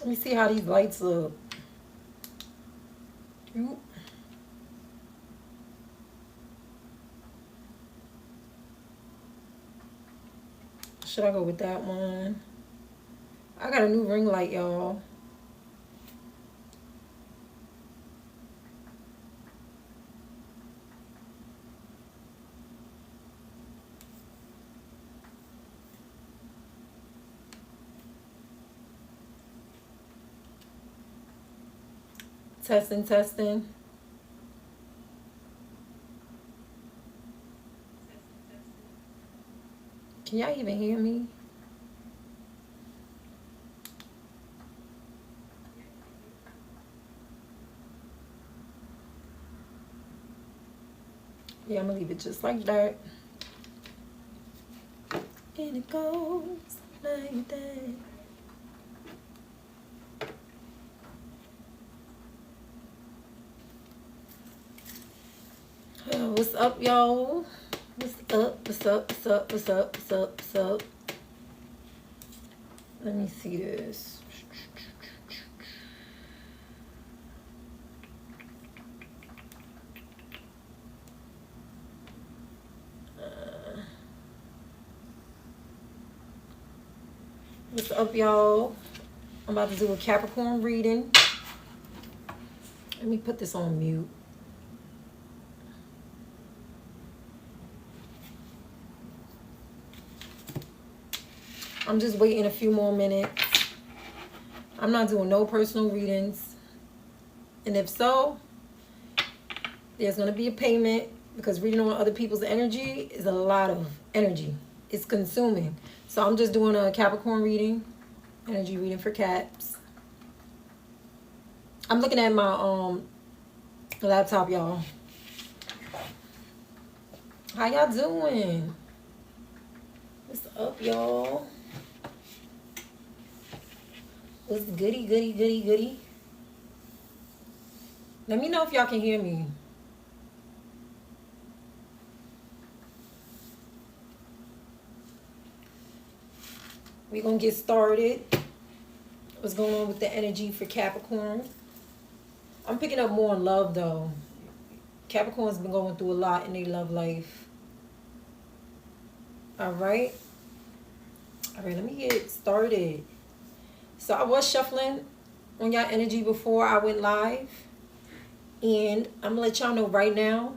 Let me see how these lights look. Oop. Should I go with that one? I got a new ring light, y'all. Testing, testing. Can y'all even hear me? Yeah, I'm gonna leave it just like that. And it goes like that. What's up, y'all? What's up? What's up? What's up? What's up? What's up? What's up? Let me see this. What's up, y'all? I'm about to do a Capricorn reading. Let me put this on mute. I'm just waiting a few more minutes. I'm not doing no personal readings. And if so, there's going to be a payment because reading on other people's energy is a lot of energy. It's consuming. So I'm just doing a Capricorn reading, energy reading for Caps. I'm looking at my laptop, y'all. How y'all doing? What's up, y'all? What's goody, goody, goody, goody? Let me know if y'all can hear me. We're going to get started. What's going on with the energy for Capricorn? I'm picking up more on love, though. Capricorn's been going through a lot in their love life. All right. All right, let me get started. So I was shuffling on y'all energy before I went live. And I'm going to let y'all know right now,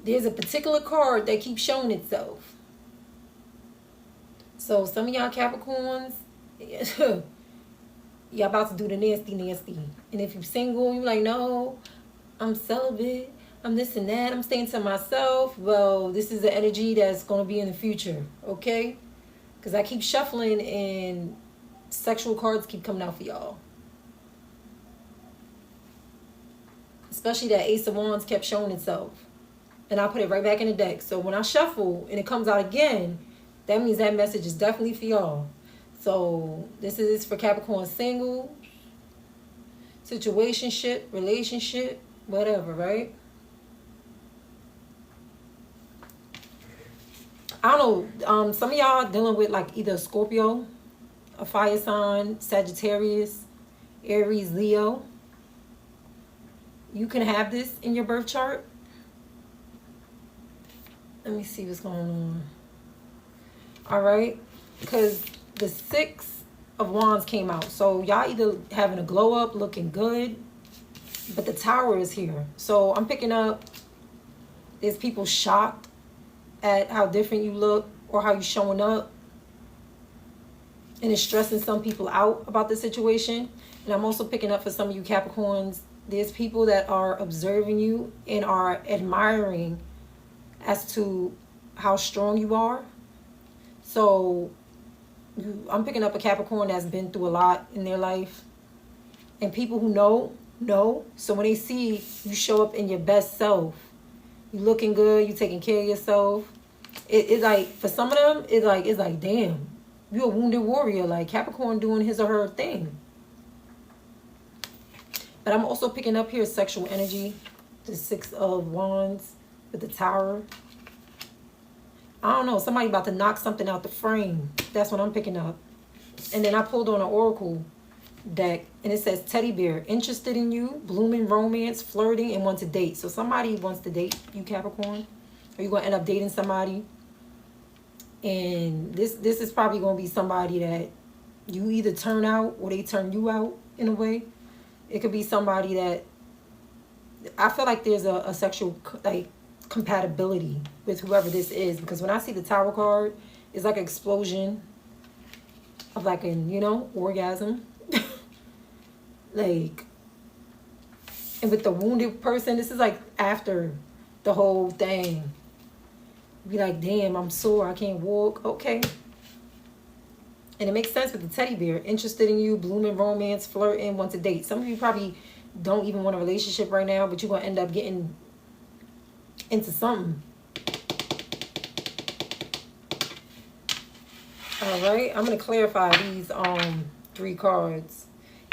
there's a particular card that keeps showing itself. So some of y'all Capricorns, y'all about to do the nasty, nasty. And if you're single, you're like, no, I'm celibate. I'm this and that. I'm staying to myself. Well, this is the energy that's going to be in the future. Okay? Because I keep shuffling and sexual cards keep coming out for y'all. Especially that Ace of Wands kept showing itself. And I put it right back in the deck. So when I shuffle and it comes out again, that means that message is definitely for y'all. So this is for Capricorn single, situationship, relationship, whatever, right? I don't know. Some of y'all dealing with like either Scorpio, a fire sign, Sagittarius, Aries, Leo. You can have this in your birth chart. Let me see what's going on. All right. Because the 6 of Wands came out. So y'all either having a glow up, looking good. But the Tower is here. So I'm picking up, there's people shocked at how different you look or how you're showing up. And it's stressing some people out about the situation. And I'm also picking up for some of you Capricorns, there's people that are observing you and are admiring as to how strong you are. So I'm picking up a Capricorn that's been through a lot in their life. And people who know. So when they see you show up in your best self, you looking good, you taking care of yourself. It's like, for some of them, it's like, damn, you're a wounded warrior. Like Capricorn doing his or her thing. But I'm also picking up here sexual energy. The 6 of Wands with the Tower. I don't know. Somebody about to knock something out the frame. That's what I'm picking up. And then I pulled on an oracle. deck, and it says teddy bear, interested in you, blooming romance, flirting, and want to date. So somebody wants to date you, Capricorn, or you're gonna end up dating somebody. And this is probably gonna be somebody that you either turn out or they turn you out in a way. It could be somebody that I feel like there's a sexual like compatibility with whoever this is, because when I see the Tower card, it's like an explosion of like an, you know, orgasm. Like, and with the wounded person, this is like after the whole thing. Be like, damn, I'm sore, I can't walk. Okay. And it makes sense with the teddy bear. Interested in you, blooming romance, flirting, want to date. Some of you probably don't even want a relationship right now, but you're going to end up getting into something. All right. I'm going to clarify these 3 cards.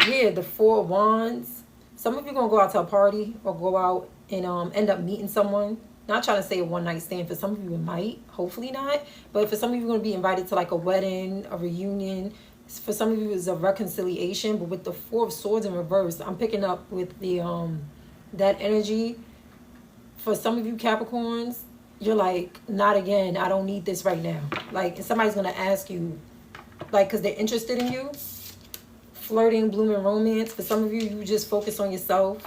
Yeah, the 4 of Wands. Some of you are going to go out to a party or go out and end up meeting someone. Not trying to say a one-night stand. For some of you, it might. Hopefully not. But for some of you, you're going to be invited to like a wedding, a reunion. For some of you, it's a reconciliation. But with the 4 of Swords in reverse, I'm picking up with the that energy. For some of you Capricorns, you're like, not again. I don't need this right now. Like, and somebody's going to ask you, like, because they're interested in you. Flirting, blooming romance. For some of you, you just focus on yourself.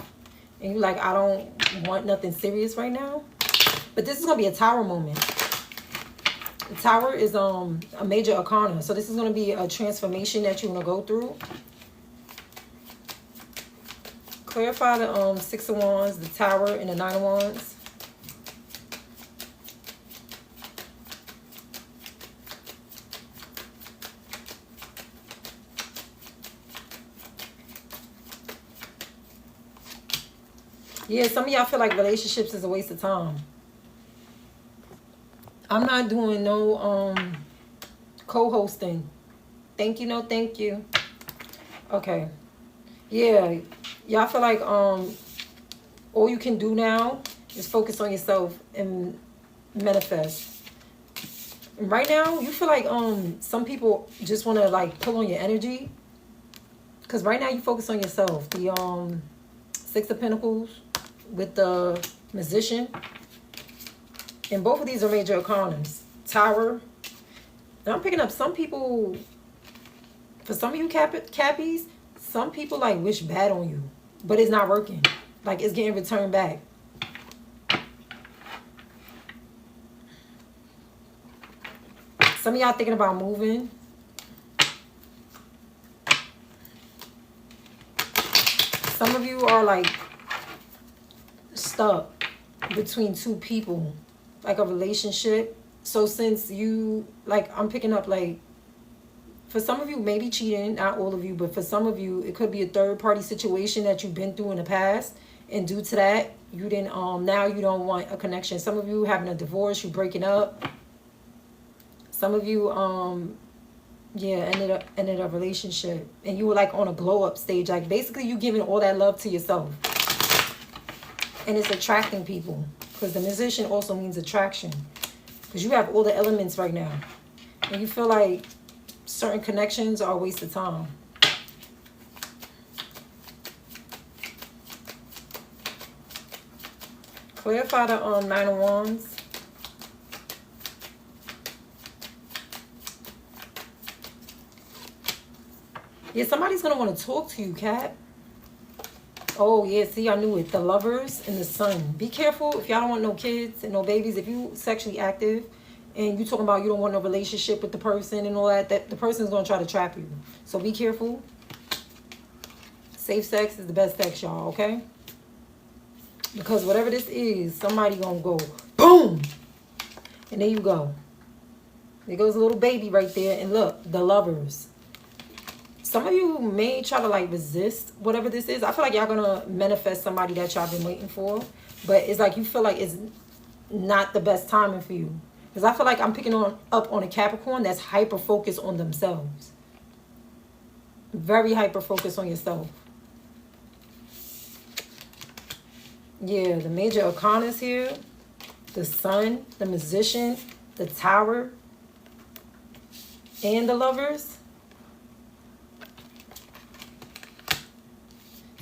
And you're like, I don't want nothing serious right now. But this is going to be a Tower moment. The Tower is a major arcana. So this is going to be a transformation that you're going to go through. Clarify the 6 of Wands, the Tower, and the 9 of Wands. Yeah, some of y'all feel like relationships is a waste of time. I'm not doing no co-hosting. Thank you, no thank you. Okay. Yeah, y'all feel like all you can do now is focus on yourself and manifest. And right now, you feel like some people just want to like pull on your energy. Because right now you focus on yourself. The 6 of Pentacles with the Magician. And both of these are major arcanas. Tower. And I'm picking up some people, for some of you Cappies, some people like wish bad on you. But it's not working. Like it's getting returned back. Some of y'all thinking about moving. Some of you are like stuck between 2 people, like a relationship. So since you, like, I'm picking up like, for some of you maybe cheating, not all of you, but for some of you it could be a third party situation that you've been through in the past, and due to that you didn't now you don't want a connection. Some of you having a divorce, you breaking up. Some of you yeah, ended a relationship, and you were like on a glow up stage. Like basically you giving all that love to yourself, and it's attracting people, because the Musician also means attraction, because you have all the elements right now, and you feel like certain connections are a waste of time. Clarify the 9 of Wands. Yeah, somebody's going to want to talk to you, Cat. Oh, yeah, see, I knew it. The Lovers and the Sun. Be careful if y'all don't want no kids and no babies. If you sexually active and you talking about you don't want no relationship with the person and all that, the person's going to try to trap you. So be careful. Safe sex is the best sex, y'all, okay? Because whatever this is, somebody going to go, boom! And there you go. There goes a little baby right there. And look, the Lovers. Some of you may try to like resist whatever this is. I feel like y'all gonna manifest somebody that y'all been waiting for. But it's like you feel like it's not the best timing for you. Because I feel like I'm picking up on a Capricorn that's hyper-focused on themselves. Very hyper-focused on yourself. Yeah, the major arcanas here. The Sun, the Magician, the Tower, and the Lovers.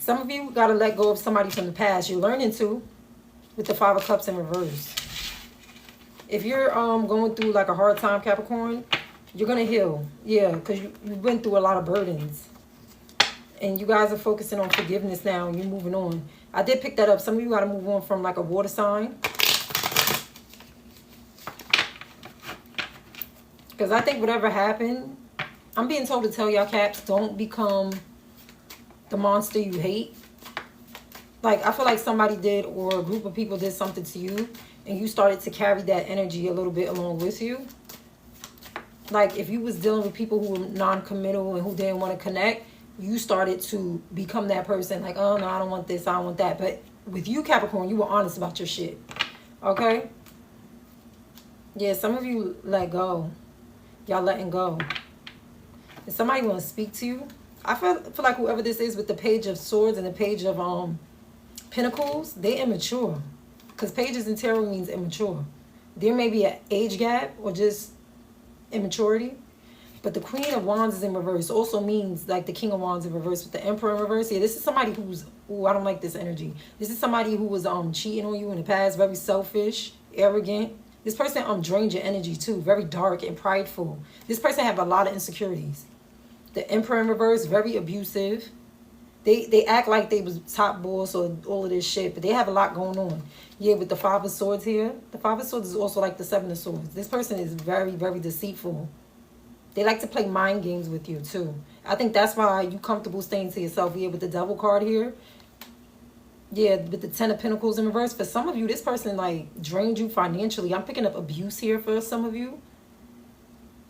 Some of you got to let go of somebody from the past. You're learning to, with the Five of Cups in reverse. If you're going through like a hard time, Capricorn, you're going to heal. Yeah, because you've been through a lot of burdens. And you guys are focusing on forgiveness now and you're moving on. I did pick that up. Some of you got to move on from like a water sign. Because I think whatever happened, I'm being told to tell y'all, Caps, don't become the monster you hate. Like, I feel like somebody did, or a group of people did something to you, and you started to carry that energy a little bit along with you. Like, if you was dealing with people who were non-committal and who didn't want to connect, you started to become that person. Like, oh, no, I don't want this, I don't want that. But with you, Capricorn, you were honest about your shit. Okay? Yeah, some of you let go. Y'all letting go. Is somebody want to speak to you? I feel like whoever this is with the Page of Swords and the Page of Pentacles, they immature. Because pages in tarot means immature. There may be an age gap or just immaturity. But the Queen of Wands is in reverse. Also means like the King of Wands in reverse with the Emperor in reverse. Yeah, this is somebody who's... Ooh, I don't like this energy. This is somebody who was cheating on you in the past. Very selfish, arrogant. This person drained your energy too. Very dark and prideful. This person have a lot of insecurities. The Emperor in reverse, very abusive. They act like they was top boss or all of this shit, but they have a lot going on. Yeah, with the Five of Swords here. The Five of Swords is also like the Seven of Swords. This person is very, very deceitful. They like to play mind games with you too. I think that's why you comfortable staying to yourself. Yeah, with the Devil card here. Yeah, with the Ten of Pentacles in reverse. For some of you, this person like drained you financially. I'm picking up abuse here for some of you.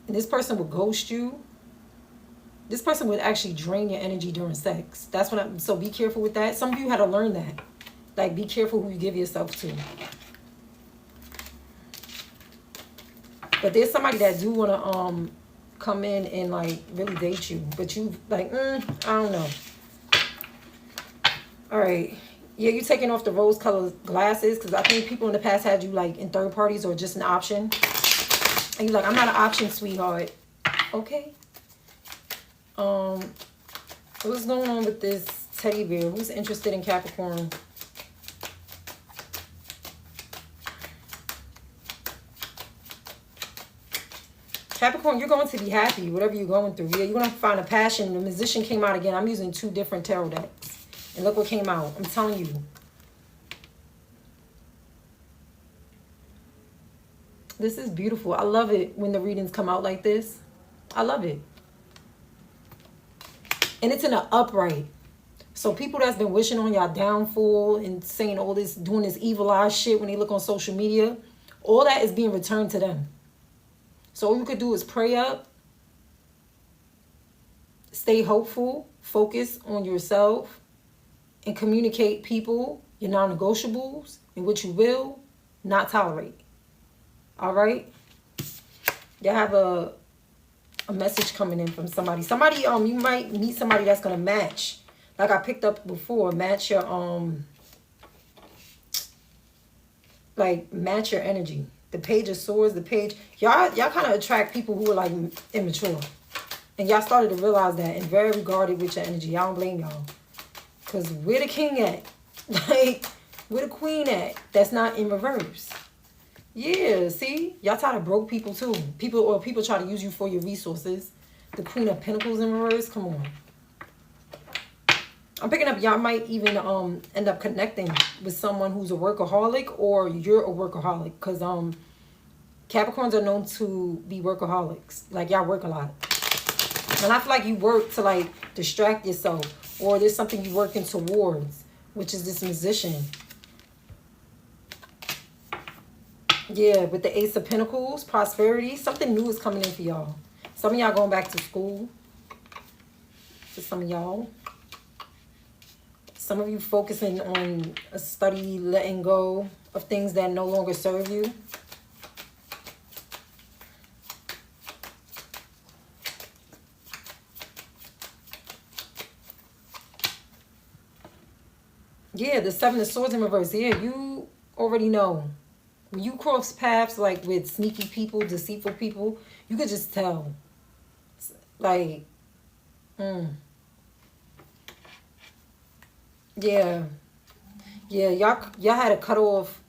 And this person will ghost you. This person would actually drain your energy during sex. That's what so be careful with that. Some of you had to learn that. Like, be careful who you give yourself to. But there's somebody that do want to come in and like really date you. But you like, I don't know. All right. Yeah, you taking off the rose-colored glasses because I think people in the past had you like in third parties or just an option. And you're like, I'm not an option, sweetheart. Okay. What's going on with this teddy bear? Who's interested in Capricorn? Capricorn, you're going to be happy, whatever you're going through. Yeah, you're going to find a passion. The Musician came out again. I'm using 2 different tarot decks. And look what came out. I'm telling you. This is beautiful. I love it when the readings come out like this. I love it. And it's in an upright. So people that's been wishing on y'all downfall and saying all this, doing this evil eye shit when they look on social media, all that is being returned to them. So all you could do is pray up, stay hopeful, focus on yourself, and communicate people, your non-negotiables, and what you will not tolerate. All right? Y'all have a message coming in from somebody. Somebody, you might meet somebody that's going to match. Like I picked up before, match your, match your energy. The Page of Swords, the Page. Y'all kind of attract people who are like immature. And y'all started to realize that and very guarded with your energy. I don't blame y'all. Because where the king at? Like, where the queen at? That's not in reverse. Yeah, see? Y'all tired of broke people too. People try to use you for your resources. The Queen of Pentacles in reverse. Come on. I'm picking up y'all might even end up connecting with someone who's a workaholic, or you're a workaholic. Because Capricorns are known to be workaholics. Like, y'all work a lot. And I feel like you work to like distract yourself, or there's something you're working towards, which is this Musician. Yeah, with the Ace of Pentacles, prosperity. Something new is coming in for y'all. Some of y'all going back to school. For some of y'all. Some of you focusing on a study, letting go of things that no longer serve you. Yeah, the Seven of Swords in reverse. Yeah, you already know. When you cross paths like with sneaky people, deceitful people, you could just tell. Like, Yeah. Yeah, y'all had to cut off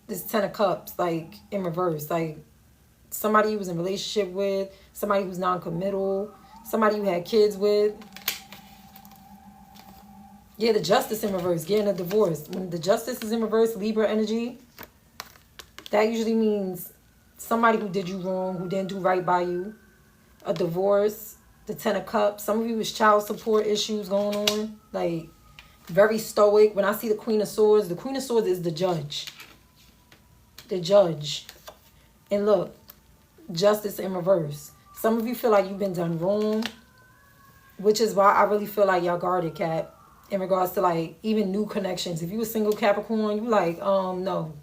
this 10 of Cups, like, in reverse. Like, somebody you was in a relationship with, somebody who's non-committal, somebody you had kids with. Yeah, the Justice in reverse, getting a divorce. When the Justice is in reverse, Libra energy, that usually means somebody who did you wrong, who didn't do right by you. A divorce, the 10 of Cups. Some of you with child support issues going on. Like, very stoic. When I see the Queen of Swords is the judge. The judge. And look, Justice in reverse. Some of you feel like you've been done wrong, which is why I really feel like y'all guarded, Cap, in regards to, like, even new connections. If you a single Capricorn, you like, no.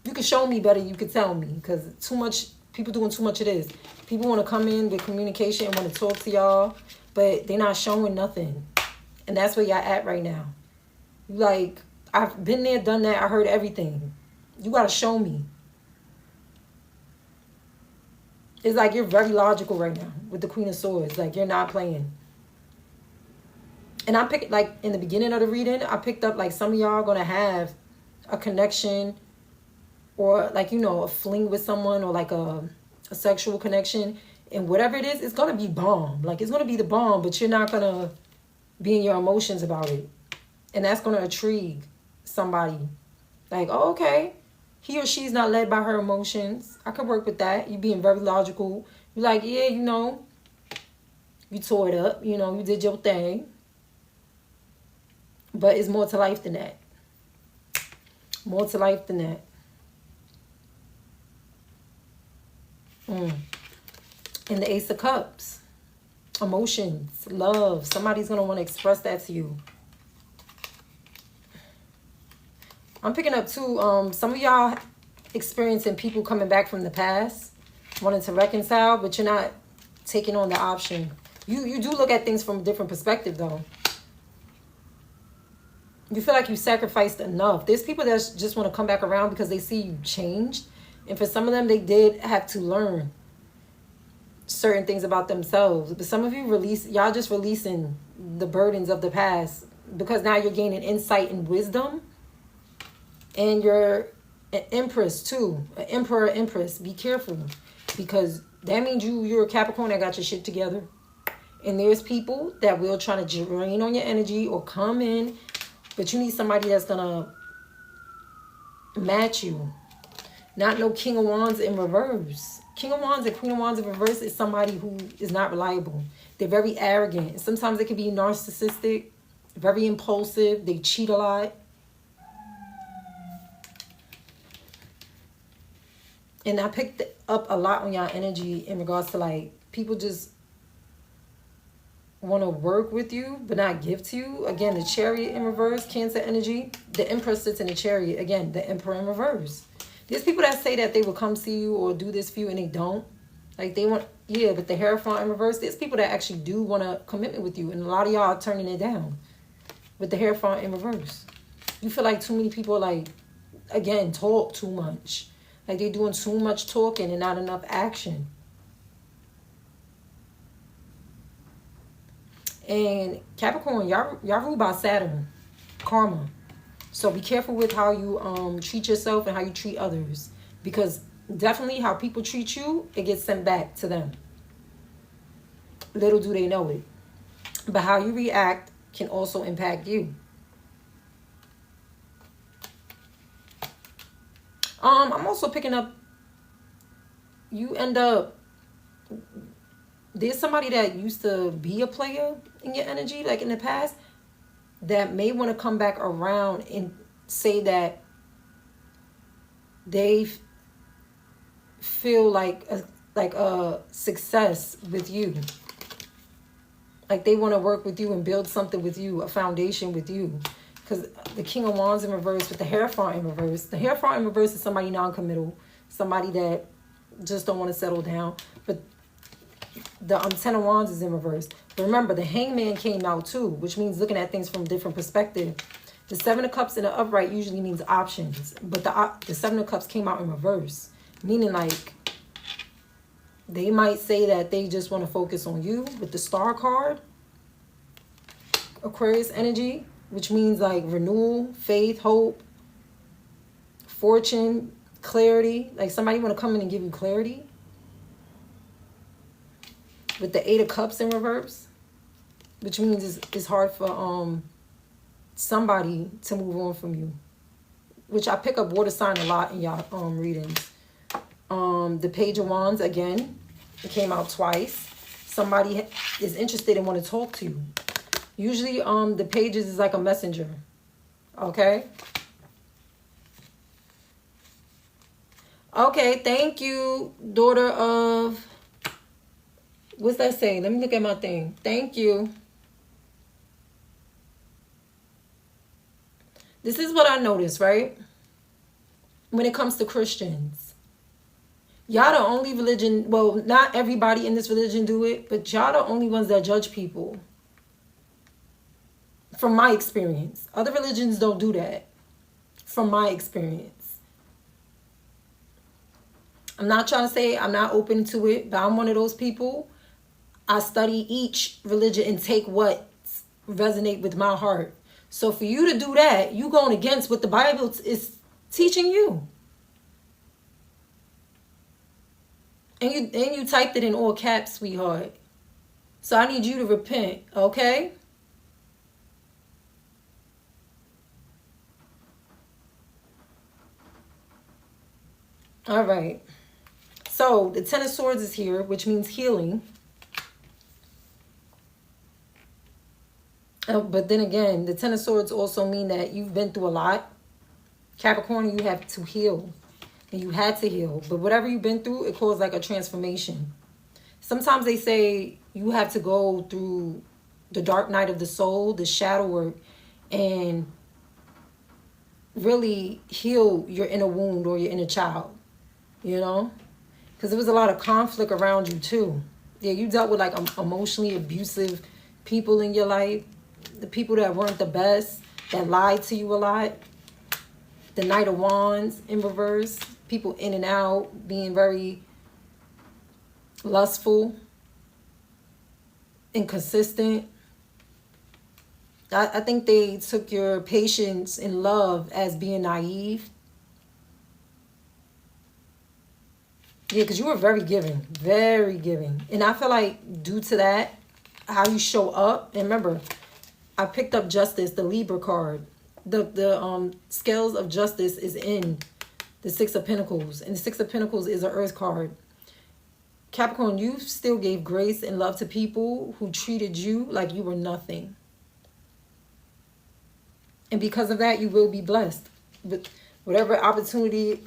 You can show me better, you can tell me, because too much, people doing too much of this. People want to come in with communication and want to talk to y'all, but they're not showing nothing. And that's where y'all at right now. You like, I've been there, done that, I heard everything. You got to show me. It's like you're very logical right now with the Queen of Swords. Like, you're not playing. And I picked, like, in the beginning of the reading, I picked up, like, some of y'all are going to have a connection or, like, you know, a fling with someone, or like a sexual connection. And whatever it is, it's going to be bomb. Like, it's going to be the bomb, but you're not going to be in your emotions about it. And that's going to intrigue somebody. Like, oh, okay. He or she's not led by her emotions. I could work with that. You being very logical. You're like, yeah, you know, you tore it up. You know, you did your thing. But it's more to life than that. More to life than that. And the Ace of Cups. Emotions. Love. Somebody's going to want to express that to you. I'm picking up, too, some of y'all experiencing people coming back from the past, wanting to reconcile, but you're not taking on the option. You do look at things from a different perspective, though. You feel like you sacrificed enough. There's people that just want to come back around because they see you changed. And for some of them, they did have to learn certain things about themselves. But some of you y'all just releasing the burdens of the past, because now you're gaining insight and wisdom. And you're an empress too, an emperor, empress. Be careful, because that means you're a Capricorn that got your shit together. And there's people that will try to drain on your energy or come in, but you need somebody that's gonna match you. Not no King of Wands in reverse. King of Wands and Queen of Wands in reverse is somebody who is not reliable. They're very arrogant. Sometimes they can be narcissistic, very impulsive. They cheat a lot. And I picked up a lot on y'all energy in regards to, like, people just want to work with you but not give to you. Again, the Chariot in reverse, Cancer energy. The Empress sits in the Chariot. Again, the Emperor in reverse. There's people that say that they will come see you or do this for you and they don't. Like, they want, yeah, but the Hierophant in reverse, there's people that actually do want a commitment with you. And a lot of y'all are turning it down with the Hierophant in reverse. You feel like too many people, like, again, talk too much. Like, they're doing too much talking and not enough action. And Capricorn, y'all ruled by Saturn, karma. So be careful with how you treat yourself and how you treat others. Because definitely how people treat you, it gets sent back to them. Little do they know it. But how you react can also impact you. I'm also picking up, you end up, there's somebody that used to be a player in your energy, like in the past, that may want to come back around and say that they feel like a success with you. Like, they want to work with you and build something with you, a foundation with you. Because the King of Wands in reverse with the Hierophant in reverse. The Hierophant in reverse is somebody non-committal. Somebody that just don't want to settle down. But the Ten of Wands is in reverse. But remember, the Hangman came out too, which means looking at things from a different perspective. The Seven of Cups in the upright usually means options. But the Seven of Cups came out in reverse. Meaning, like, they might say that they just want to focus on you with the Star card. Aquarius energy. which means like renewal, faith, hope, fortune, clarity. Like somebody want to come in and give you clarity. With the 8 of Cups in reverse, which means it's hard for somebody to move on from you. Which I pick up water sign a lot in y'all readings. The Page of Wands, again, it came out twice. Somebody is interested and want to talk to you. Usually the pages is like a messenger. Okay? Okay, thank you, daughter of... What's that saying? Let me look at my thing. Thank you. This is what I noticed, right? When it comes to Christians. Y'all the only religion, well, not everybody in this religion do it, but y'all the only ones that judge people. From my experience. Other religions don't do that. From my experience. I'm not trying to say I'm not open to it, but I'm one of those people. I study each religion and take what resonate with my heart. So for you to do that, you going against what the Bible is teaching you. And you typed it in all caps, sweetheart. So I need you to repent, okay? All right. So the 10 of Swords is here, which means healing. But then again, the 10 of Swords also mean that you've been through a lot. Capricorn, you have to heal. And you had to heal. But whatever you've been through, it caused like a transformation. Sometimes they say you have to go through the dark night of the soul, the shadow work, and really heal your inner wound or your inner child. You know? Because there was a lot of conflict around you too. Yeah, you dealt with like emotionally abusive people in your life. The people that weren't the best, that lied to you a lot. The Knight of Wands in reverse. People in and out, being very lustful, inconsistent. I think they took your patience and love as being naive. Yeah, because you were very giving. Very giving. And I feel like due to that, how you show up. And remember, I picked up Justice, the Libra card. The scales of justice is in the 6 of Pentacles. And the 6 of Pentacles is an Earth card. Capricorn, you still gave grace and love to people who treated you like you were nothing. And because of that, you will be blessed with whatever opportunity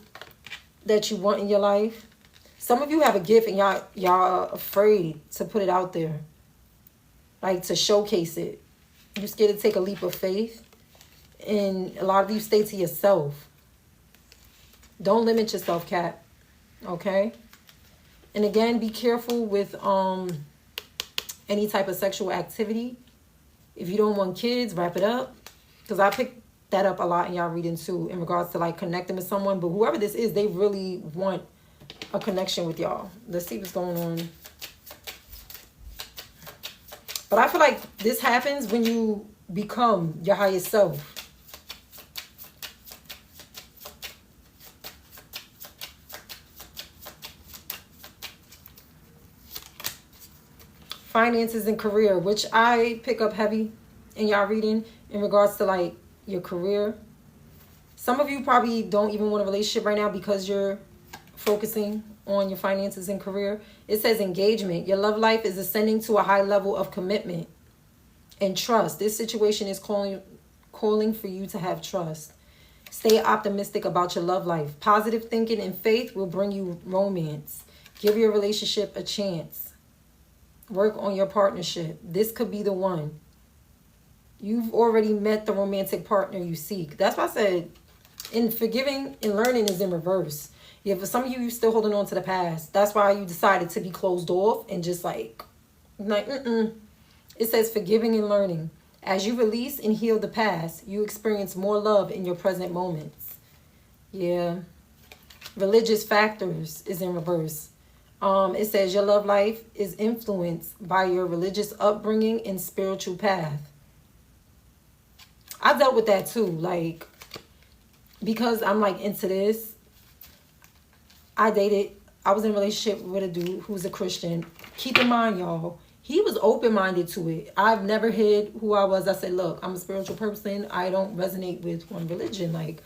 that you want in your life. Some of you have a gift and y'all are afraid to put it out there. Like to showcase it. You're scared to take a leap of faith. And a lot of you stay to yourself. Don't limit yourself, Cap. Okay? And again, be careful with any type of sexual activity. If you don't want kids, wrap it up. Because I picked that up a lot in y'all reading too. In regards to like connecting with someone. But whoever this is, they really want a connection with y'all. Let's see what's going on. But I feel like this happens when you become your highest self. Finances and career, which I pick up heavy in y'all reading in regards to like your career. Some of you probably don't even want a relationship right now because you're focusing on your finances and career. It says engagement. Your love life is ascending to a high level of commitment and trust. This situation is calling for you to have trust. Stay optimistic about your love life. Positive thinking and faith will bring you romance. Give your relationship a chance. Work on your partnership. This could be the one. You've already met the romantic partner you seek. That's why I said, in forgiving and learning is in reverse. Yeah, for some of you, you're still holding on to the past. That's why you decided to be closed off and just like It says forgiving and learning. As you release and heal the past, you experience more love in your present moments. Yeah. Religious factors is in reverse. It says your love life is influenced by your religious upbringing and spiritual path. I dealt with that too. Like, because I'm like into this, I was in a relationship with a dude who was a Christian. Keep in mind, y'all, he was open-minded to it. I've never hid who I was. I said, look, I'm a spiritual person. I don't resonate with one religion. Like,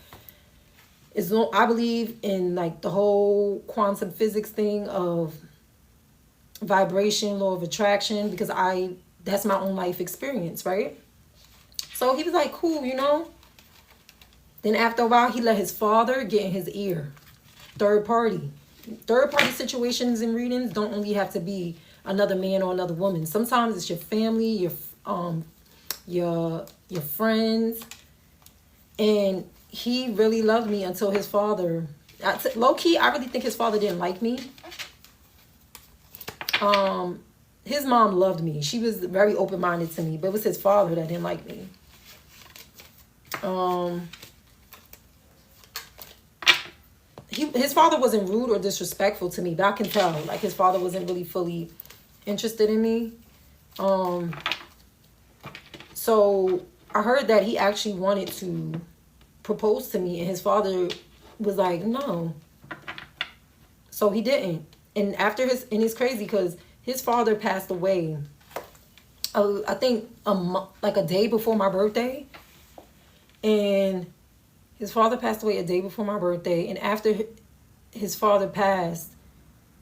I believe in like the whole quantum physics thing of vibration, law of attraction, because that's my own life experience, right? So he was like, cool, you know. Then after a while, he let his father get in his ear. Third party situations and readings don't only have to be another man or another woman. Sometimes it's your family, your friends. And he really loved me until his father, low key, I really think his father didn't like me. His mom loved me. She was very open-minded to me, but it was his father that didn't like me. His father wasn't rude or disrespectful to me, but I can tell, like, his father wasn't really fully interested in me. So I heard that he actually wanted to propose to me, and his father was like, no. So he didn't. And and it's crazy because his father passed away, I think like a day before my birthday. And his father passed away a day before my birthday. And after his father passed,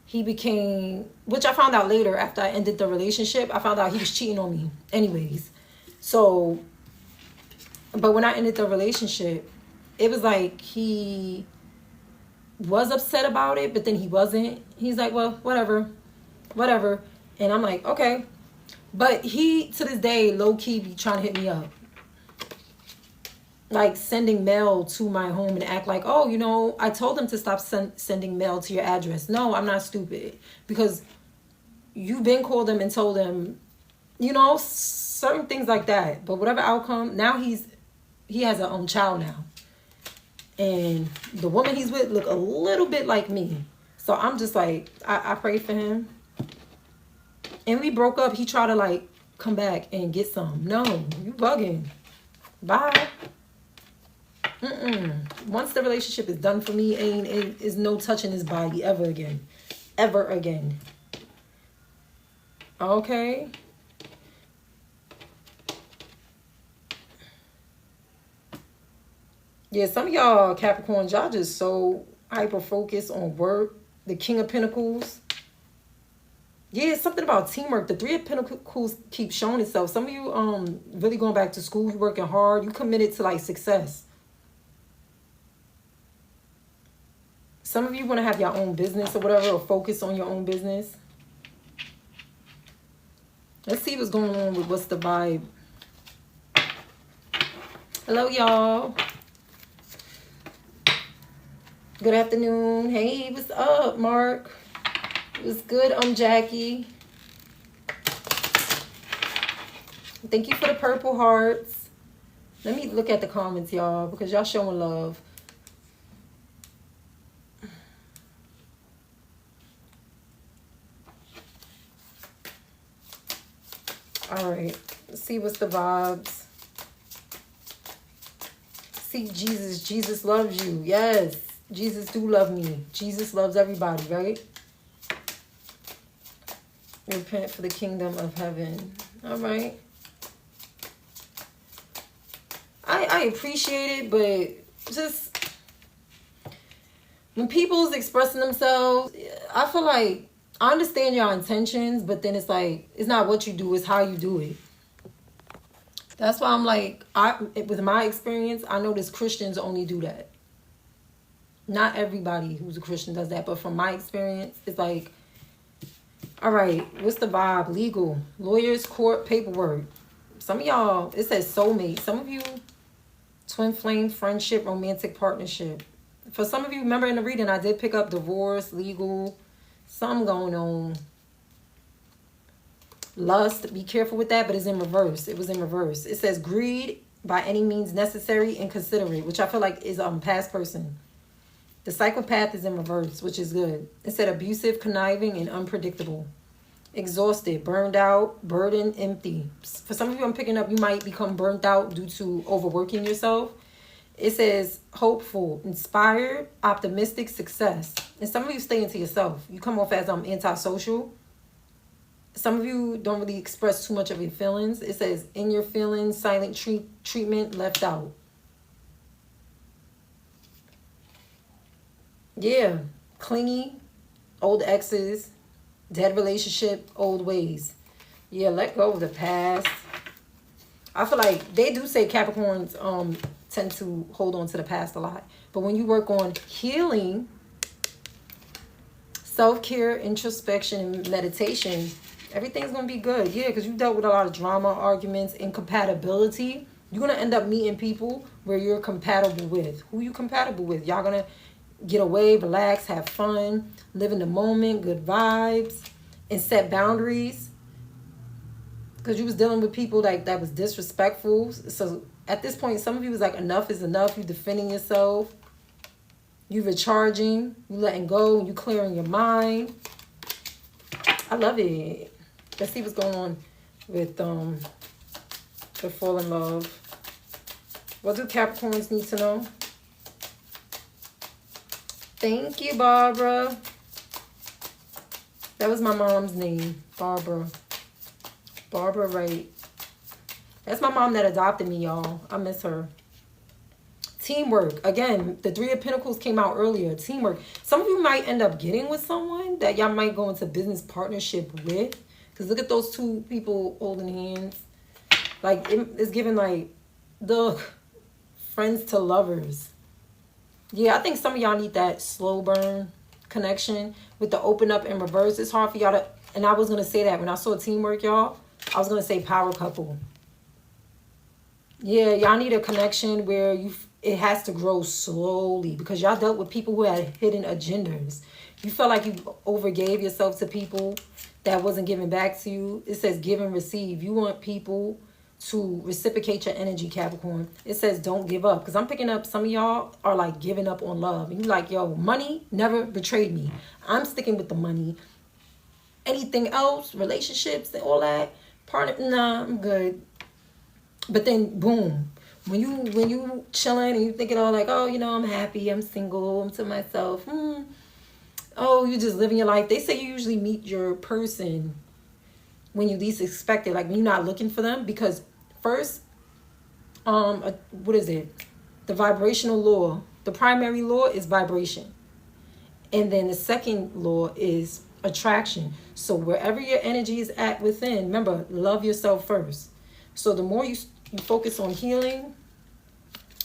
he became, which I found out later after I ended the relationship, I found out he was cheating on me anyways. So, but when I ended the relationship, it was like he was upset about it, but then he wasn't. He's like, well, whatever. And I'm like, okay. But he, to this day, low-key be trying to hit me up. Like sending mail to my home and act like, oh, you know, I told him to stop sending mail to your address. No, I'm not stupid. Because you've been called him and told him, you know, certain things like that. But whatever outcome, now he has a own child now. And the woman he's with look a little bit like me. So I'm just like, I prayed for him. And we broke up. He tried to like come back and get some. No, you bugging. Bye. Once the relationship is done for me, is no touching his body ever again. Ever again. Okay. Yeah, some of y'all Capricorns, y'all just so hyper focused on work. The King of Pentacles. Yeah, it's something about teamwork. The Three of Pentacles keeps showing itself. Some of you really going back to school, you working hard, you committed to like success. Some of you want to have your own business or whatever, or focus on your own business. Let's see what's going on with what's the vibe. Hello, y'all. Good afternoon. Hey, what's up, Mark? What's good? I'm Jackie. Thank you for the purple hearts. Let me look at the comments, y'all, because y'all showing love. All right. Let's see what's the vibes. See, Jesus loves you. Yes. Jesus do love me. Jesus loves everybody, right? Repent for the kingdom of heaven. All right. I appreciate it, but just when people's expressing themselves, I feel like I understand your intentions, but then it's like, it's not what you do, it's how you do it. That's why I'm like, with my experience, I notice Christians only do that. Not everybody who's a Christian does that, but from my experience, it's like, all right, what's the vibe? Legal, lawyers, court, paperwork. Some of y'all, it says soulmate. Some of you, twin flame, friendship, romantic partnership. For some of you, remember in the reading, I did pick up divorce, legal, something going on. Lust, be careful with that, but it's in reverse. It was in reverse. It says greed, by any means necessary and considerate, which I feel like is past person. The psychopath is in reverse, which is good. It said abusive, conniving, and unpredictable. exhausted, burned out, burdened, empty. For some of you I'm picking up, you might become burnt out due to overworking yourself. It says hopeful, inspired, optimistic, success. And some of you stay into yourself. You come off as antisocial. Some of you don't really express too much of your feelings. It says in your feelings, silent treatment, left out. Yeah, clingy, old exes, dead relationship, old ways. Yeah, let go of the past. I feel like they do say Capricorns tend to hold on to the past a lot. But when you work on healing, self-care, introspection, and meditation, everything's going to be good. Yeah, because you dealt with a lot of drama, arguments, incompatibility. You're going to end up meeting people where you're compatible with. Who you compatible with? Y'all going to get away, relax, have fun, live in the moment, good vibes, and set boundaries. Because you was dealing with people like that was disrespectful. So at this point, some of you was like, enough is enough. You defending yourself. You recharging. You letting go. You clearing your mind. I love it. Let's see what's going on with the fall in love. What do Capricorns need to know? Thank you, Barbara. That was my mom's name, Barbara. Barbara Wright. That's my mom that adopted me, y'all. I miss her. Teamwork. Again, the Three of Pentacles came out earlier. Teamwork. Some of you might end up getting with someone that y'all might go into business partnership with. Because look at those two people holding hands. Like, it's giving like, the friends to lovers. Yeah, I think some of y'all need that slow burn connection with the open up and reverse. It's hard for y'all to, and I was going to say that when I saw teamwork, y'all, I was going to say power couple. Yeah, y'all need a connection where it has to grow slowly because y'all dealt with people who had hidden agendas. You felt like you overgave yourself to people that wasn't giving back to you. It says give and receive. You want people to reciprocate your energy, Capricorn. It says don't give up. Because I'm picking up some of y'all are like giving up on love. And you're like, yo, money never betrayed me. I'm sticking with the money. Anything else, relationships and all that, partner, nah, I'm good. But then, boom. When you chilling and you thinking all like, oh, you know, I'm happy, I'm single, I'm to myself. Oh, you just living your life. They say you usually meet your person when you least expect it, like when you're not looking for them, because first, what is it? The vibrational law. The primary law is vibration. And then the second law is attraction. So wherever your energy is at within, remember, love yourself first. So the more you focus on healing,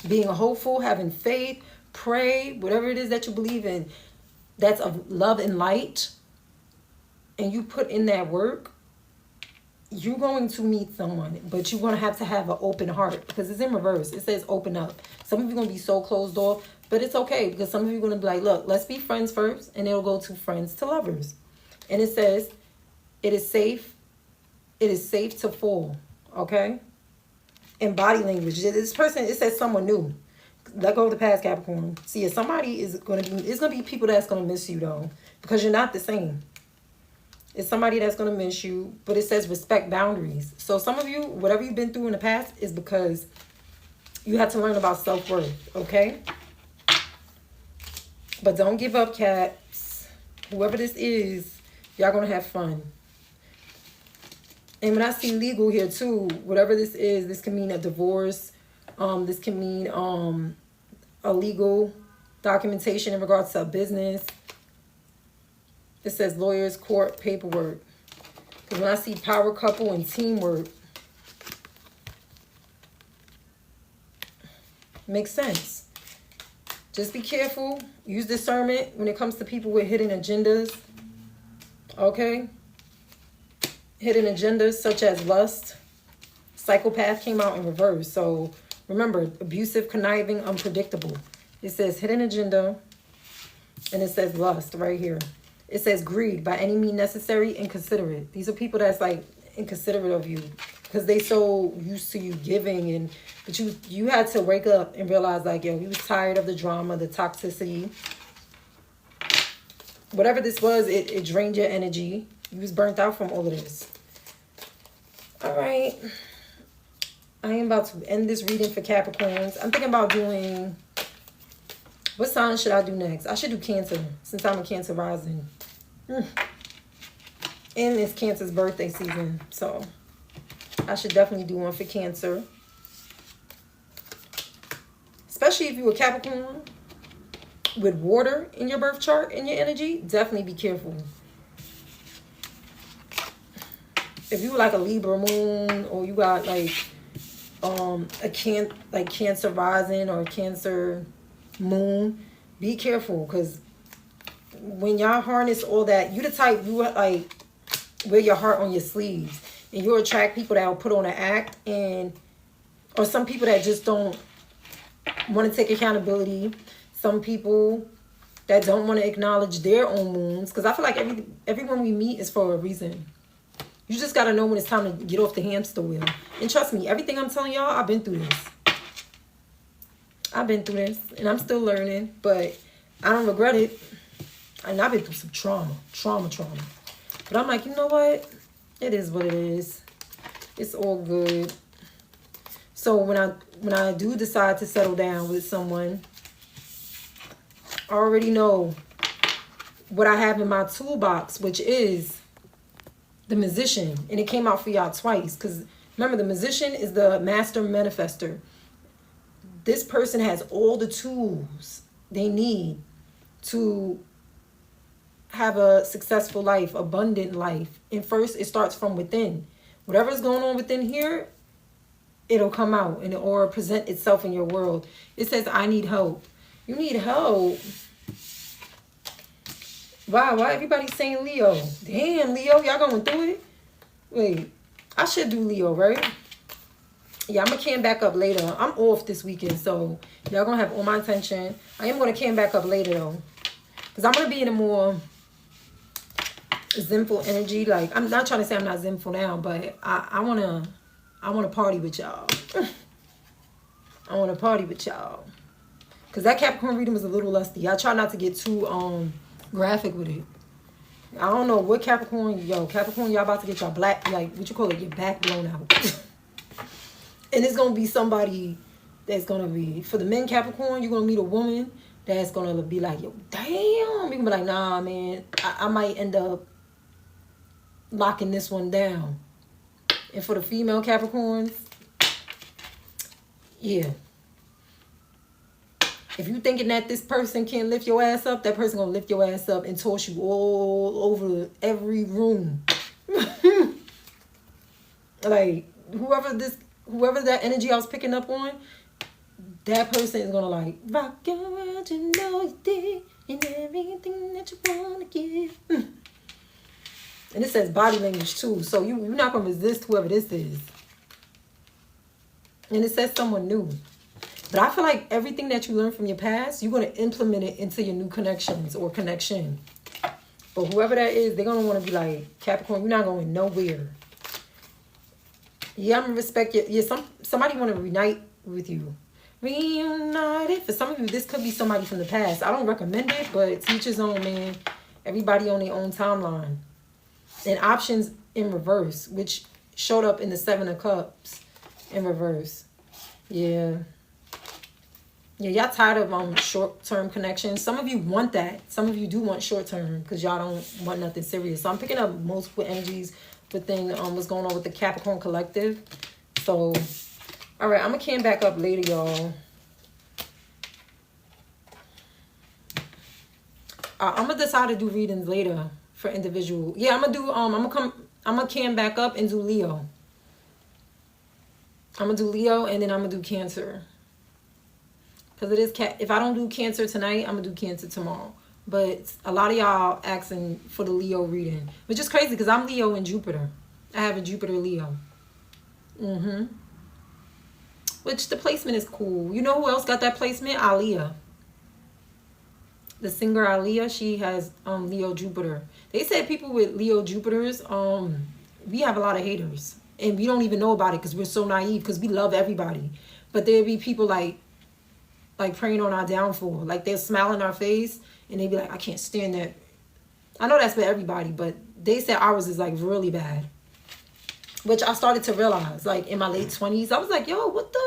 being hopeful, having faith, pray, whatever it is that you believe in, that's of love and light, and you put in that work, you're going to meet someone, but you're going to have an open heart because it's in reverse. It says open up. Some of you are going to be so closed off, but it's okay because some of you are going to be like, look, let's be friends first, and it'll go to friends to lovers. And it says it is safe. It is safe to fall, okay? In body language, this person, it says someone new. Let go of the past, Capricorn. See, if somebody is going to be, it's going to be people that's going to miss you, though, because you're not the same. It's somebody that's going to miss you, but it says respect boundaries. So some of you, whatever you've been through in the past is because you had to learn about self-worth, okay? But don't give up, cats. Whoever this is, y'all going to have fun. And when I see legal here, too, whatever this is, this can mean a divorce. This can mean a legal documentation in regards to a business. It says lawyers, court, paperwork. Because when I see power couple and teamwork, makes sense. Just be careful. Use discernment when it comes to people with hidden agendas. Okay? Hidden agendas such as lust. Psychopath came out in reverse. So remember, abusive, conniving, unpredictable. It says hidden agenda. And it says lust right here. It says greed, by any means necessary, inconsiderate. These are people that's like inconsiderate of you because they so used to you giving, but you had to wake up and realize like, yo, you was tired of the drama, the toxicity. Whatever this was, it drained your energy. You was burnt out from all of this. All right. I am about to end this reading for Capricorns. I'm thinking about doing... What sign should I do next? I should do Cancer, since I'm a Cancer rising. And it's Cancer's birthday season, so I should definitely do one for Cancer. Especially if you're a Capricorn with water in your birth chart, in your energy, definitely be careful. If you like a Libra moon, or you got like Cancer rising or Cancer moon, be careful, because when y'all harness all that, you the type, you like wear your heart on your sleeves, and you'll attract people that will put on an act, and or some people that just don't want to take accountability, some people that don't want to acknowledge their own wounds, because I feel like everyone we meet is for a reason. You just got to know when it's time to get off the hamster wheel. And trust me, everything I'm telling y'all, I've been through this. I've been through this, and I'm still learning, but I don't regret it. And I've been through some trauma. But I'm like, you know what? It is what it is. It's all good. So when I do decide to settle down with someone, I already know what I have in my toolbox, which is the Magician. And it came out for y'all twice, because remember, the Magician is the master manifester. This person has all the tools they need to have a successful life, abundant life. And first, it starts from within. Whatever's going on within here, it'll come out and or present itself in your world. It says, I need help. You need help. Wow, why everybody's saying Leo? Damn, Leo, y'all going through it? Wait, I should do Leo, right? Yeah, I'm going to cam back up later. I'm off this weekend, so y'all going to have all my attention. I am going to cam back up later, though. Because I'm going to be in a more zenful energy. Like, I'm not trying to say I'm not zenful now, but I want to party with y'all. I want to party with y'all. Because that Capricorn reading was a little lusty. I try not to get too graphic with it. I don't know what Capricorn, y'all about to get y'all black, like, what you call it, your back blown out. And it's going to be somebody that's going to be, for the men Capricorn, you're going to meet a woman that's going to be like, yo, damn. You're going to be like, nah, man, I might end up locking this one down. And for the female Capricorns, yeah. If you thinking that this person can't lift your ass up, that person going to lift your ass up and toss you all over every room. Like, whoever that energy I was picking up on, that person is going to like, rock around, you know you did, and everything that you want to give. And it says body language too, so you're not going to resist whoever this is. And it says someone new. But I feel like everything that you learned from your past, you're going to implement it into your new connections or connection. But whoever that is, they're going to want to be like, Capricorn, you're not going nowhere. Yeah, I'm going to respect you. Yeah, somebody want to reunite with you. Reunited. For some of you, this could be somebody from the past. I don't recommend it, but teach his own, man. Everybody on their own timeline. And options in reverse, which showed up in the 7 of Cups in reverse. Yeah. Yeah, y'all tired of short-term connections. Some of you want that. Some of you do want short-term because y'all don't want nothing serious. So I'm picking up multiple energies within what's going on with the Capricorn collective. So, all right, I'm going to cam back up later, y'all. I'm going to decide to do readings later for individual. Yeah, I'm going to do, I'm going to cam back up and do Leo. I'm going to do Leo and then I'm going to do Cancer. Because it is, if I don't do Cancer tonight, I'm going to do Cancer tomorrow. But a lot of y'all asking for the Leo reading. Which is crazy because I'm Leo in Jupiter. I have a Jupiter Leo. Which the placement is cool. You know who else got that placement? Aaliyah. The singer Aaliyah, she has Leo Jupiter. They said people with Leo Jupiters, we have a lot of haters. And we don't even know about it because we're so naive because we love everybody. But there'll be people like praying on our downfall. Like they'll smile in our face and they be like, I can't stand that. I know that's for everybody, but they said ours is like really bad. Which I started to realize, like in my late 20s, I was like, yo, what did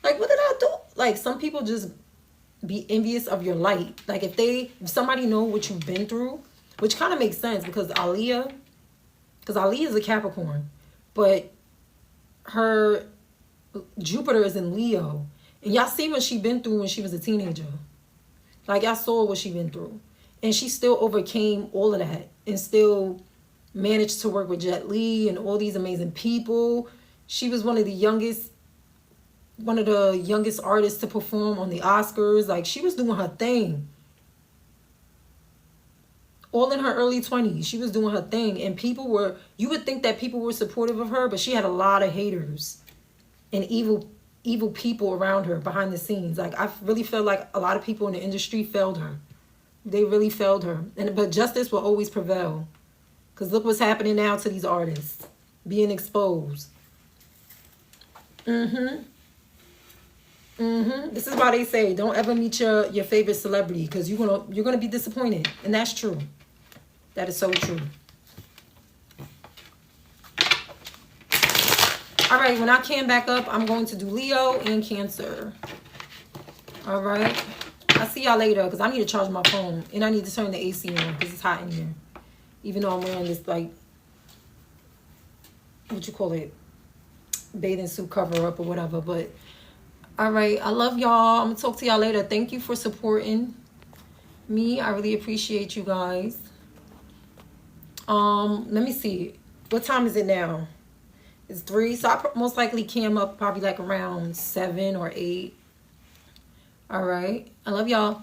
I do? Like some people just be envious of your light. Like if somebody know what you've been through, which kind of makes sense because Aaliyah is a Capricorn, but her Jupiter is in Leo. And y'all see what she been through when she was a teenager. Like y'all saw what she been through. And she still overcame all of that and still managed to work with Jet Li and all these amazing people. She was one of the youngest artists to perform on the Oscars. Like she was doing her thing. All in her early 20s. She was doing her thing. And you would think that people were supportive of her, but she had a lot of haters and evil people around her behind the scenes. Like I really feel like a lot of people in the industry failed her. They really failed her. But justice will always prevail. Because look what's happening now to these artists. Being exposed. This is why they say don't ever meet your favorite celebrity, because you're gonna be disappointed. And that's true. That is so true. All right, when I came back up, I'm going to do Leo and Cancer. All right. I'll see y'all later because I need to charge my phone. And I need to turn the AC on because it's hot in here. Even though I'm wearing this, like, what you call it? Bathing suit cover up or whatever. But, all right. I love y'all. I'm going to talk to y'all later. Thank you for supporting me. I really appreciate you guys. Let me see. What time is it now? It's 3, so I most likely came up probably like around 7 or 8. All right. I love y'all.